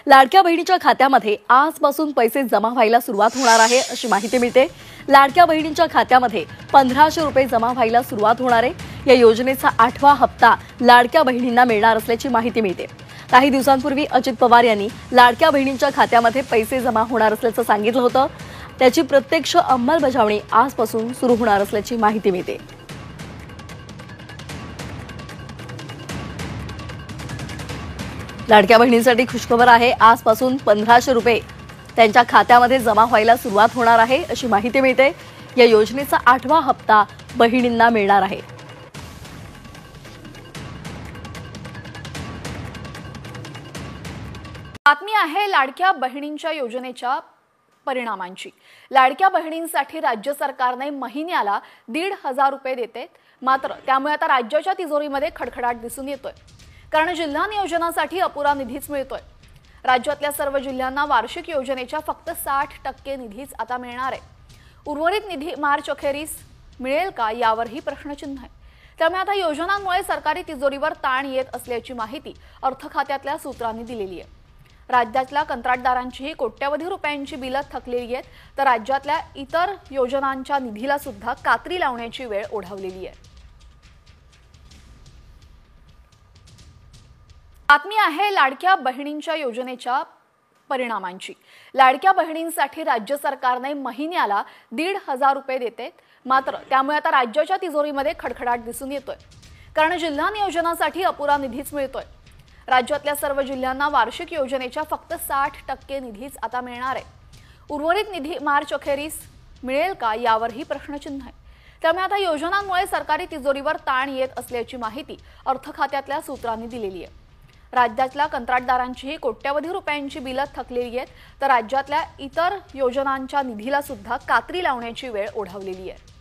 लाडक्या बहिणीच्या खात्यामध्ये आजपासून पैसे जमा व्हायला सुरुवात होणार आहे अशी माहिती मिळते। लाडक्या बहिणींच्या खात्यामध्ये 1500 रुपये जमा व्हायला सुरुवात होणार आहे। या योजनेचा 8वा हप्ता लाडक्या बहिणींना मिळणार असल्याची माहिती मिळते। काही दिवसांपूर्वी अजित पवार यांनी लाडक्या बहिणींच्या खात्यामध्ये पैसे जमा होणार असल्याचं सांगितलं होतं। त्याची प्रत्यक्ष अंमलबजावणी आजपासून सुरू होणार असल्याची माहिती मिळते। लाडक्या बहिणींसाठी खुशखबर आहे। आजपासून 1500 रुपये त्यांच्या खात्यामध्ये जमा व्हायला सुरुवात होणार आहे अशी माहिती मिळते। या योजनेचा 8वा हप्ता बहिणींना मिळणार आहे। बातमी आहे लाडक्या बहिणींच्या योजनेच्या परिणामांची। लाडक्या बहिणींसाठी राज्य सरकारने महिन्याला 1500 रुपये देते, मात्र त्यामुळे आता राज्याच्या तिजोरीमध्ये खडखडाट दिसून येतोय, कारण जिल्हा नियोजनासाठी अपुरा निधीच मिळतोय। राज्यातल्या सर्व जिल्ह्यांना वार्षिक योजनेच्या फक्त 60% निधीच आता मिळणार आहे। उर्वरित निधी मार्च अखेरीस मिळेल का यावरही प्रश्नचिन्ह आहे। त्यामुळे आता योजनांमुळे सरकारी तिजोरीवर ताण येत असल्याची माहिती अर्थ खात्यातल्या सूत्रांनी दिलेली आहे। राज्यातल्या कंत्राटदारांचीही कोट्यवधी रुपयांची बिलं थकलेली आहेत, तर राज्यातल्या इतर योजनांच्या निधीला सुद्धा कात्री लावण्याची वेळ ओढावलेली आहे। बातमी आहे लाडक्या बहिणींच्या योजनेच्या परिणामांची। लाडक्या बहिणींसाठी राज्य सरकारने महिन्याला 1500 रुपये देते, मात्र त्यामुळे आता राज्याच्या तिजोरीमध्ये खडखडाट दिसून येतोय, कारण जिल्हा नियोजनासाठी अपुरा निधीच मिळतोय। राज्यातल्या सर्व जिल्ह्यांना वार्षिक योजनेच्या फक्त 60% निधीच आता मिळणार आहे। उर्वरित निधी मार्च अखेरीस मिळेल का यावरही प्रश्नचिन्ह आहे। त्यामुळे आता योजनांमुळे सरकारी तिजोरीवर ताण येत असल्याची माहिती अर्थ खात्यातल्या सूत्रांनी दिलेली आहे। राज्यातल्या कंत्राटदारांचीही कोट्यवधी रुपयांची बिलं थकलेली आहेत, तर राज्यातल्या इतर योजनांच्या निधीला सुद्धा कात्री लावण्याची वेळ ओढावलेली आहे।